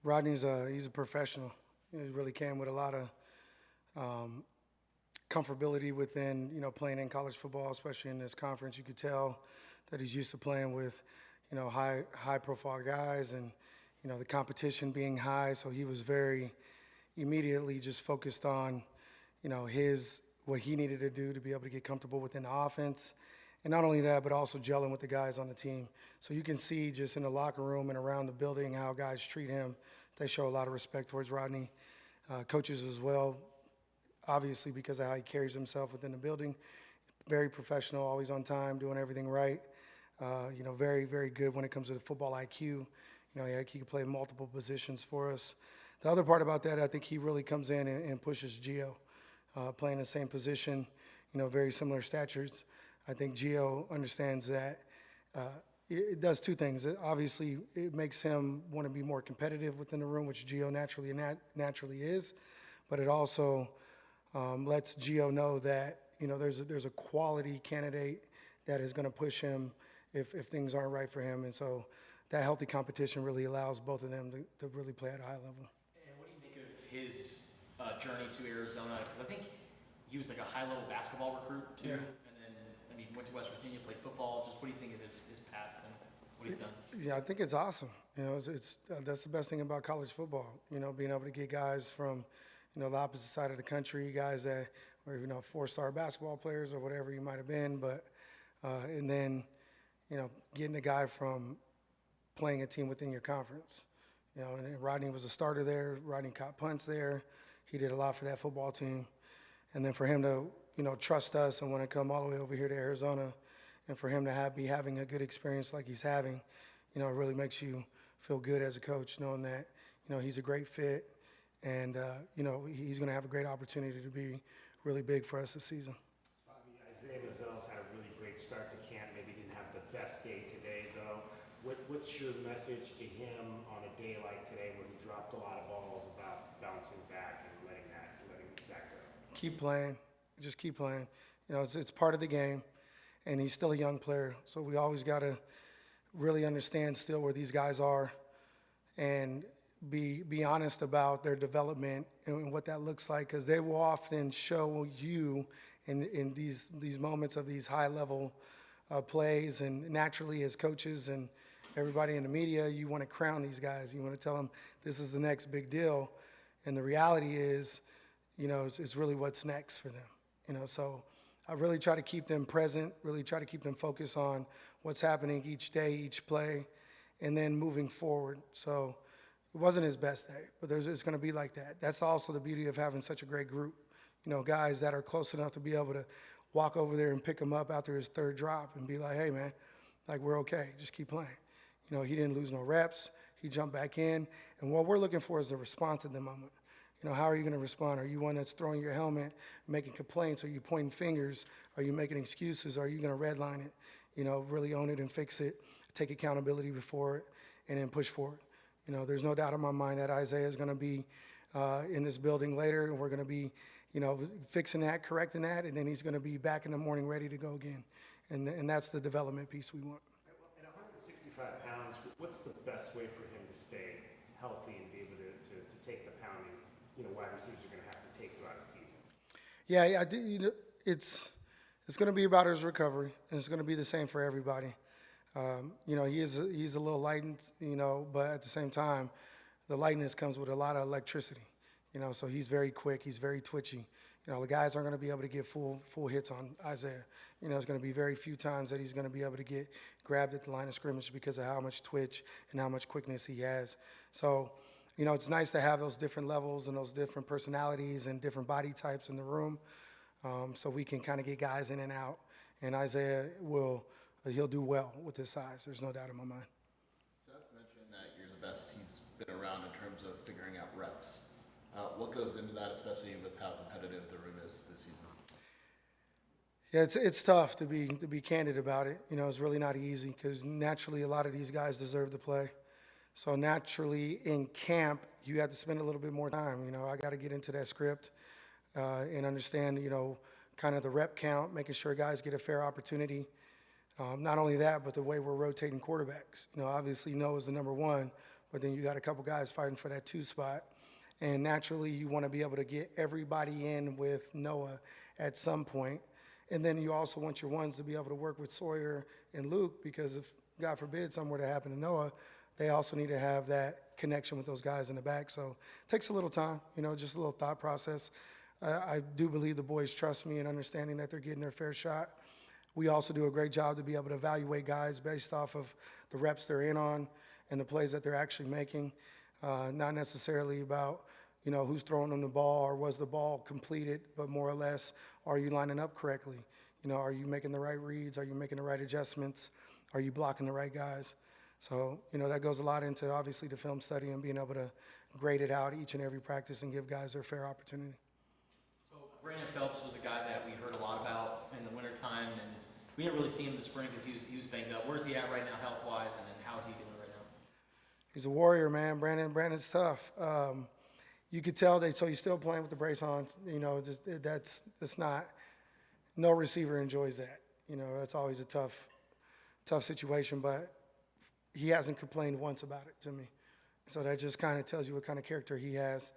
Rodney's he's a professional. He really came with a lot of um, comfortability within, playing in college football, especially in this conference. You could tell that he's used to playing with, high profile guys and, the competition being high. So he was very immediately just focused on, what he needed to do to be able to get comfortable within the offense. And not only that, but also gelling with the guys on the team. So you can see just in the locker room and around the building how guys treat him. They show a lot of respect towards Rodney. Coaches as well, obviously because of how he carries himself within the building. Very professional, always on time, doing everything right. Very, very good when it comes to the football IQ. He can play multiple positions for us. The other part about that, I think he really comes in and pushes Gio, playing the same position, very similar statures. I think Gio understands that it does two things. Obviously, it makes him want to be more competitive within the room, which Gio naturally is, but it also lets Gio know that there's a quality candidate that is going to push him if things aren't right for him, and so that healthy competition really allows both of them to really play at a high level. And what do you make of his journey to Arizona? Because I think he was like a high-level basketball recruit too, Yeah. and then went to West Virginia, played football. Just what do you think of his path and what he's done? Yeah, I think it's awesome. It's that's the best thing about college football. Being able to get guys from, the opposite side of the country, guys that were, four-star basketball players or whatever you might have been, but and then, getting a guy from playing a team within your conference. And Rodney was a starter there. Rodney caught punts there. He did a lot for that football team. And then for him to, trust us and want to come all the way over here to Arizona, and for him to be having a good experience like he's having, it really makes you feel good as a coach, knowing that, he's a great fit, and, he's going to have a great opportunity to be really big for us this season. Bobby, Isaiah Mazel's had a really great start to camp. Maybe didn't have the best day today, though. What's your message to him on a day like today where he dropped a lot of balls about bouncing back and letting that go? Keep playing. Just keep playing. It's part of the game, and he's still a young player. So we always got to really understand still where these guys are and be honest about their development and what that looks like, because they will often show you in these moments of these high-level plays, and naturally as coaches and everybody in the media, you want to crown these guys. You want to tell them this is the next big deal, and the reality is, it's really what's next for them. So I really try to keep them present, really try to keep them focused on what's happening each day, each play, and then moving forward. So it wasn't his best day, but it's going to be like that. That's also the beauty of having such a great group, guys that are close enough to be able to walk over there and pick him up after his third drop and be like, hey, man, we're okay. Just keep playing. He didn't lose no reps. He jumped back in. And what we're looking for is a response at the moment. How are you going to respond? Are you one that's throwing your helmet, making complaints? Are you pointing fingers? Are you making excuses? Are you going to redline it? Really own it and fix it, take accountability before it, and then push forward. There's no doubt in my mind that Isaiah is going to be in this building later, and we're going to be, fixing that, correcting that, and then he's going to be back in the morning ready to go again. And that's the development piece we want. At 165 pounds, what's the best way for him to stay healthy and be able to take the pounding, wide receivers are going to have to take throughout a season? Yeah, I do. It's going to be about his recovery, and it's going to be the same for everybody. He's a little lightened, but at the same time, the lightness comes with a lot of electricity. So he's very quick, he's very twitchy. The guys aren't going to be able to get full hits on Isaiah. It's going to be very few times that he's going to be able to get grabbed at the line of scrimmage because of how much twitch and how much quickness he has. So, it's nice to have those different levels and those different personalities and different body types in the room, so we can kind of get guys in and out. And Isaiah he'll do well with his size. There's no doubt in my mind. Seth mentioned that you're the best he's been around in terms of figuring out reps. What goes into that, especially with how competitive the room is this season? Yeah, it's tough to be candid about it. It's really not easy because naturally a lot of these guys deserve to play. So naturally in camp you have to spend a little bit more time. I got to get into that script and understand, kind of the rep count, making sure guys get a fair opportunity. Not only that, but the way we're rotating quarterbacks. Obviously Noah's the number one, but then you got a couple guys fighting for that 2 spot. And naturally, you want to be able to get everybody in with Noah at some point. And then you also want your ones to be able to work with Sawyer and Luke, because if, God forbid, something were to happen to Noah, they also need to have that connection with those guys in the back. So it takes a little time, just a little thought process. I do believe the boys trust me in understanding that they're getting their fair shot. We also do a great job to be able to evaluate guys based off of the reps they're in on and the plays that they're actually making, not necessarily about, who's throwing them the ball or was the ball completed, but more or less, are you lining up correctly? Are you making the right reads? Are you making the right adjustments? Are you blocking the right guys? So, that goes a lot into, obviously, the film study and being able to grade it out each and every practice and give guys their fair opportunity. So Brandon Phelps was a guy that we heard a lot about in the wintertime, and we didn't really see him this spring because he was banged up. Where's he at right now health-wise, and then how is he doing right now? He's a warrior, man. Brandon's tough. You could tell so he's still playing with the brace on. That's not, no receiver enjoys that. That's always a tough situation, but he hasn't complained once about it to me. So that just kind of tells you what kind of character he has.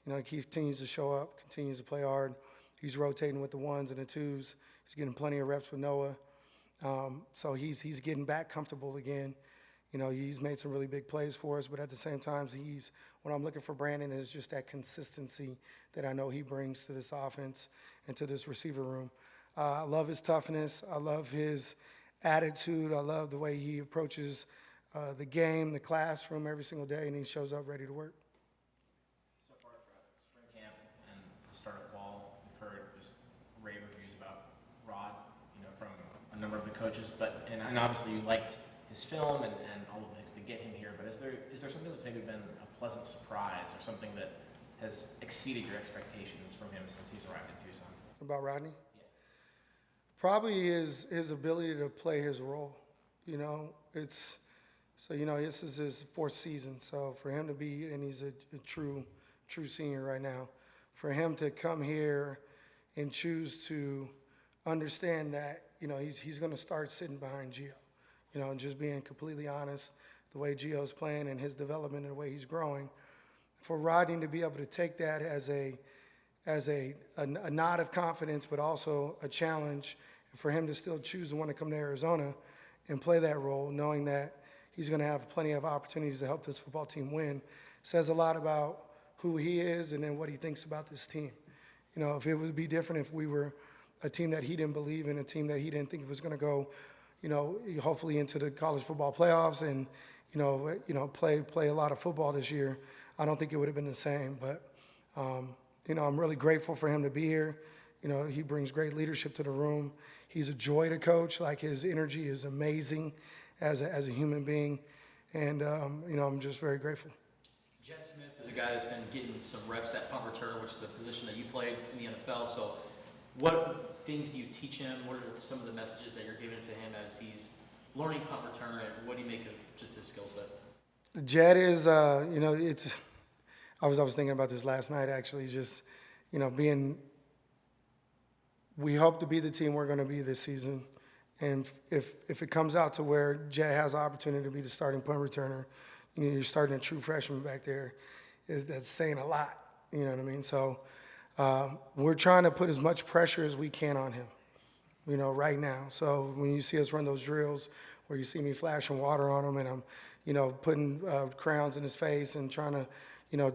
He continues to show up, continues to play hard. He's rotating with the 1s and the 2s. He's getting plenty of reps with Noah. So he's getting back comfortable again. He's made some really big plays for us, but at the same time, what I'm looking for Brandon is just that consistency that I know he brings to this offense and to this receiver room. I love his toughness. I love his attitude. I love the way he approaches the game, the classroom every single day, and he shows up ready to work. So far throughout spring camp and the start of fall, we've heard just rave reviews about Rod, from a number of the coaches. And obviously you liked his film and all of the things to get him here. But is there something that's maybe been a pleasant surprise or something that has exceeded your expectations from him since he's arrived in Tucson? About Rodney? Yeah. Probably his ability to play his role. This is his 4th season. So for him to be, and he's a true senior right now, for him to come here and choose to understand that, he's going to start sitting behind Gio, and just being completely honest, the way Gio's playing and his development and the way he's growing. For Rodney to be able to take that as a nod of confidence, but also a challenge, and for him to still choose to want to come to Arizona and play that role, knowing that he's going to have plenty of opportunities to help this football team win, says a lot about who he is and then what he thinks about this team. If it would be different if we were a team that he didn't believe in, a team that he didn't think was going to go, hopefully into the college football playoffs and, play a lot of football this year, I don't think it would have been the same. But, I'm really grateful for him to be here. He brings great leadership to the room. He's a joy to coach. Like, his energy is amazing as a human being. And, I'm just very grateful. Jet Smith is a guy that's been getting some reps at punt returner, which is a position that you played in the NFL. So what things do you teach him? What are some of the messages that you're giving to him as he's learning punt returner, and what do you make of just his skill set? Jet is, I was thinking about this last night, actually, just, we hope to be the team we're going to be this season. And if it comes out to where Jet has the opportunity to be the starting punt returner, you're starting a true freshman back there, that's saying a lot, you know what I mean? So we're trying to put as much pressure as we can on him, right now. So when you see us run those drills where you see me flashing water on him and I'm, putting crayons in his face and trying to,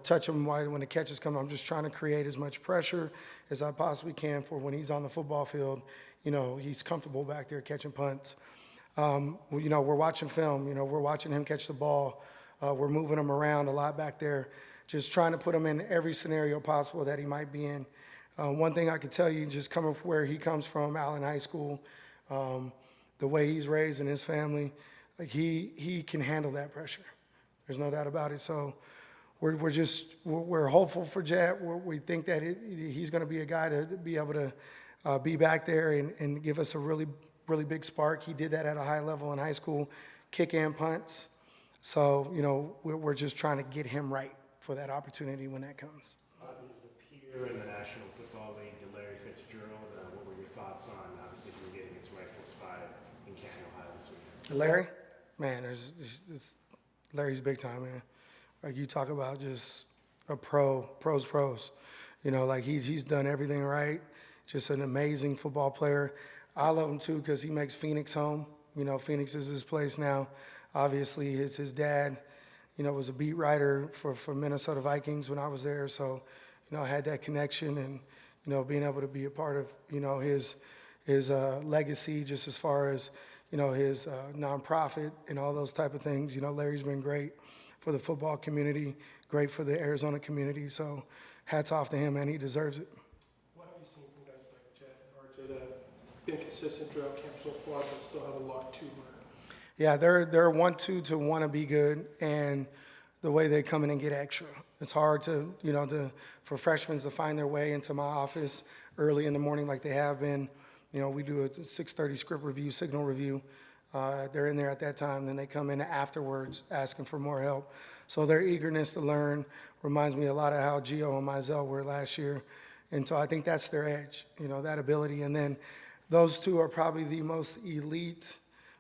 touch him when the catches come, I'm just trying to create as much pressure as I possibly can for when he's on the football field, he's comfortable back there catching punts. We're watching film, we're watching him catch the ball. We're moving him around a lot back there, just trying to put him in every scenario possible that he might be in. One thing I could tell you, just coming from where he comes from, Allen High School, the way he's raised in his family, like he can handle that pressure. There's no doubt about it. So we're hopeful for Jet. We think that he's going to be a guy to be able to be back there and give us a really, really big spark. He did that at a high level in high school, kick and punts. So, we're just trying to get him right for that opportunity when that comes. He's a peer in the National Football League to Larry Fitzgerald. What were your thoughts on, obviously, him getting his rightful spot in Canton, Ohio this weekend? Larry? Man, Larry's big time, man. Like you talk about just a pros. You know, like he's done everything right. Just an amazing football player. I love him too because he makes Phoenix home. You know, Phoenix is his place now. Obviously, his dad, you know, was a beat writer for Minnesota Vikings when I was there. So, you know, I had that connection and, you know, being able to be a part of, you know, his legacy just as far as, you know, his nonprofit and all those type of things. You know, Larry's been great for the football community, great for the Arizona community. So hats off to him, and he deserves it. What have you seen from guys like Jet and RJ that have been consistent throughout camp so far, but still have a lot to learn? Yeah, they're to want to be good, and the way they come in and get extra. It's hard to, you know, for freshmen to find their way into my office early in the morning like they have been. You know, we do a 6:30 script review, signal review. They're in there at that time, then they come in afterwards asking for more help. So their eagerness to learn reminds me a lot of how Gio and Mizell were last year. And so I think that's their edge, you know, that ability. And then those two are probably the most elite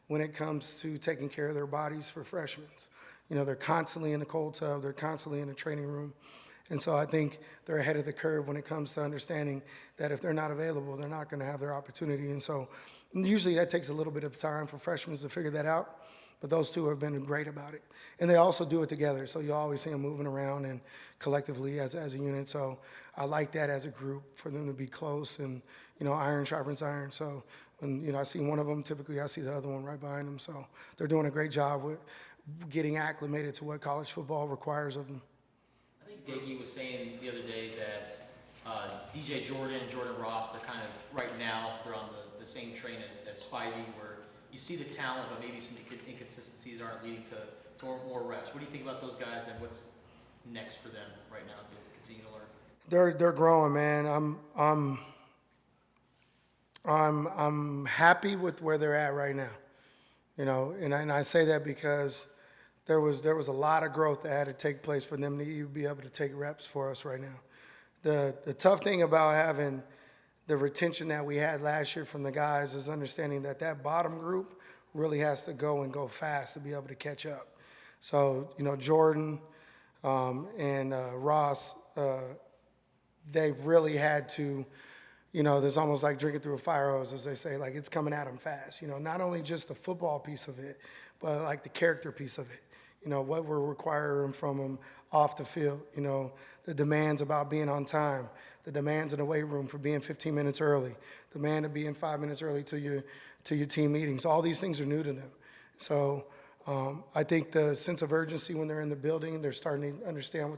when it comes to taking care of their bodies for freshmen. You know, they're constantly in the cold tub, they're constantly in the training room. And so I think they're ahead of the curve when it comes to understanding that if they're not available, they're not going to have their opportunity. And so usually that takes a little bit of time for freshmen to figure that out, but those two have been great about it. And they also do it together, so you always see them moving around and collectively as a unit. So I like that as a group, for them to be close and, you know, iron sharpens iron. So when, you know, I see one of them, typically I see the other one right behind them. So they're doing a great job with getting acclimated to what college football requires of them. I think Diggy was saying the other day that DJ Jordan, Jordan Ross, they're kind of right now they're on the same train as Spivey, where you see the talent, but maybe some inconsistencies aren't leading to more reps. What do you think about those guys, and what's next for them right now as they continue to learn? They're growing, man. I'm happy with where they're at right now. You know, and I say that because there was a lot of growth that had to take place for them to even be able to take reps for us right now. The tough thing about having the retention that we had last year from the guys is understanding that bottom group really has to go fast to be able to catch up. So, you know, Jordan and Ross, they've really had to, you know, there's almost like drinking through a fire hose, as they say, like it's coming at them fast. You know, not only just the football piece of it, but like the character piece of it. You know, what we're requiring from them off the field, you know, the demands about being on time, the demands in the weight room for being 15 minutes early, the demand of being 5 minutes early to your team meetings. All these things are new to them. So I think the sense of urgency when they're in the building, they're starting to understand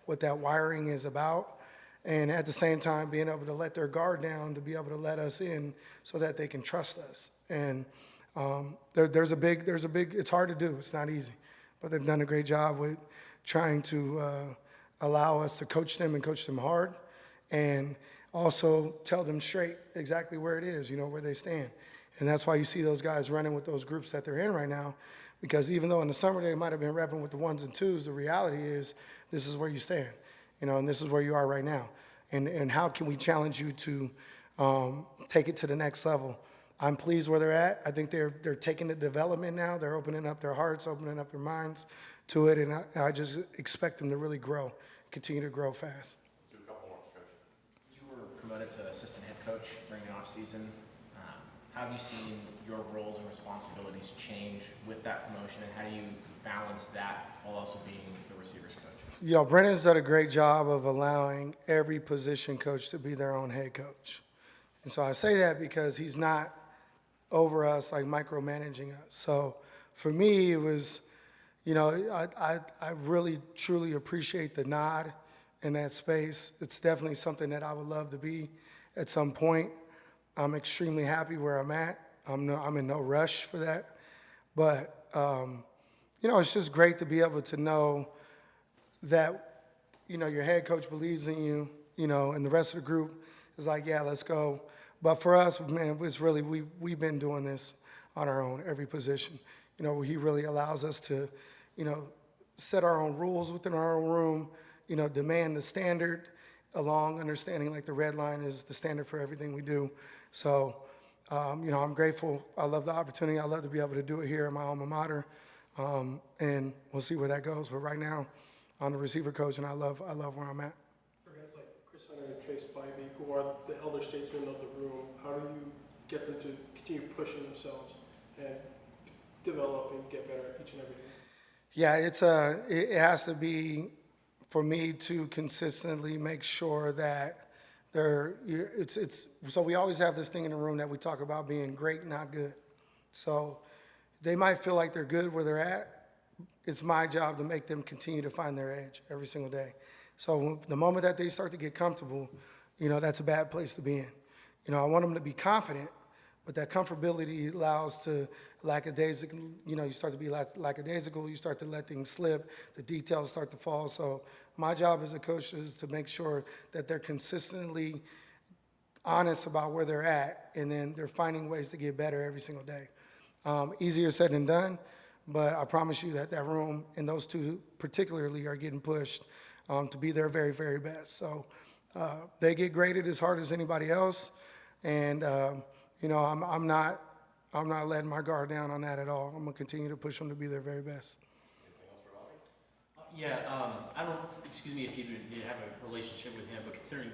what that wiring is about. And at the same time, being able to let their guard down to be able to let us in so that they can trust us. And there's a big, it's hard to do. It's not easy. But they've done a great job with trying to allow us to coach them and coach them hard, and also tell them straight exactly where it is, you know, where they stand. And that's why you see those guys running with those groups that they're in right now, because even though in the summer they might have been repping with the ones and twos, the reality is this is where you stand, you know, and this is where you are right now. And how can we challenge you to take it to the next level? I'm pleased where they're at. I think they're taking the development now. They're opening up their hearts, opening up their minds to it, and I just expect them to really grow, continue to grow fast. Let's do a couple more, Coach. You were promoted to assistant head coach during the offseason. How have you seen your roles and responsibilities change with that promotion, and how do you balance that while also being the receivers coach? You know, Brennan's done a great job of allowing every position coach to be their own head coach. And so I say that because he's not over us, like micromanaging us. So for me, it was, you know, I really, truly appreciate the nod in that space. It's definitely something that I would love to be at some point. I'm extremely happy where I'm at. I'm in no rush for that. But, you know, it's just great to be able to know that, you know, your head coach believes in you, you know, and the rest of the group is like, yeah, let's go. But for us, man, it's really, we've been doing this on our own, every position. You know, he really allows us to, you know, set our own rules within our own room, you know, demand the standard along understanding like the red line is the standard for everything we do. So, you know, I'm grateful. I love the opportunity. I love to be able to do it here at my alma mater. And we'll see where that goes. But right now, on the receiver coach, and I love where I'm at. For guys like Chris Hunter and Trace Spivey, who are the elder statesmen of the room, how do you get them to continue pushing themselves and develop and get better at each and every day? Yeah, it has to be for me to consistently make sure that so we always have this thing in the room that we talk about being great, not good. So they might feel like they're good where they're at. It's my job to make them continue to find their edge every single day. So the moment that they start to get comfortable, that's a bad place to be in. I want them to be confident, but that comfortability allows to lackadaisical, you start to be lackadaisical, you start to let things slip, the details start to fall. So my job as a coach is to make sure that they're consistently honest about where they're at, and then they're finding ways to get better every single day. Easier said than done, but I promise you that room and those two particularly are getting pushed to be their very, very best. So they get graded as hard as anybody else, and I'm not letting my guard down on that at all. I'm gonna continue to push them to be their very best. Yeah, I don't, excuse me if you didn't have a relationship with him, but considering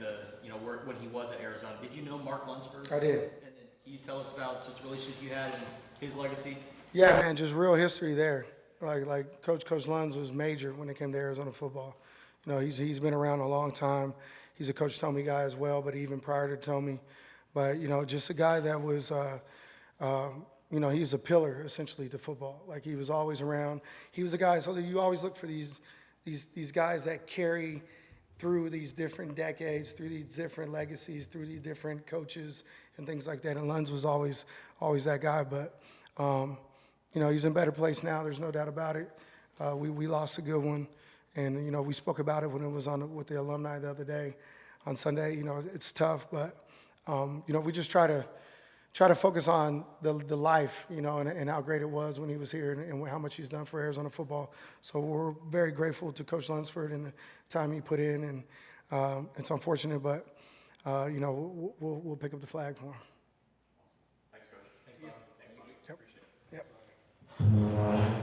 when he was at Arizona, did you know Mark Lunsford? I did. And then can you tell us about just the relationship you had and his legacy? Yeah, man, just real history there. Like Coach Luns was major when it came to Arizona football. He's been around a long time. He's a Coach Tomey guy as well, but even prior to Tomey. But, just a guy that was, he was a pillar essentially to football. Like he was always around. He was a guy, so you always look for these guys that carry through these different decades, through these different legacies, through these different coaches and things like that. And Luns was always that guy. But, he's in a better place now. There's no doubt about it. We lost a good one. And, we spoke about it when it was on with the alumni the other day on Sunday. It's tough, but, we just try to focus on the life, and how great it was when he was here and how much he's done for Arizona football. So we're very grateful to Coach Lunsford and the time he put in, and it's unfortunate, but, we'll pick up the flag for him. Thanks, Coach. Thanks, Bob. Thanks, Bob. Yep. Yep.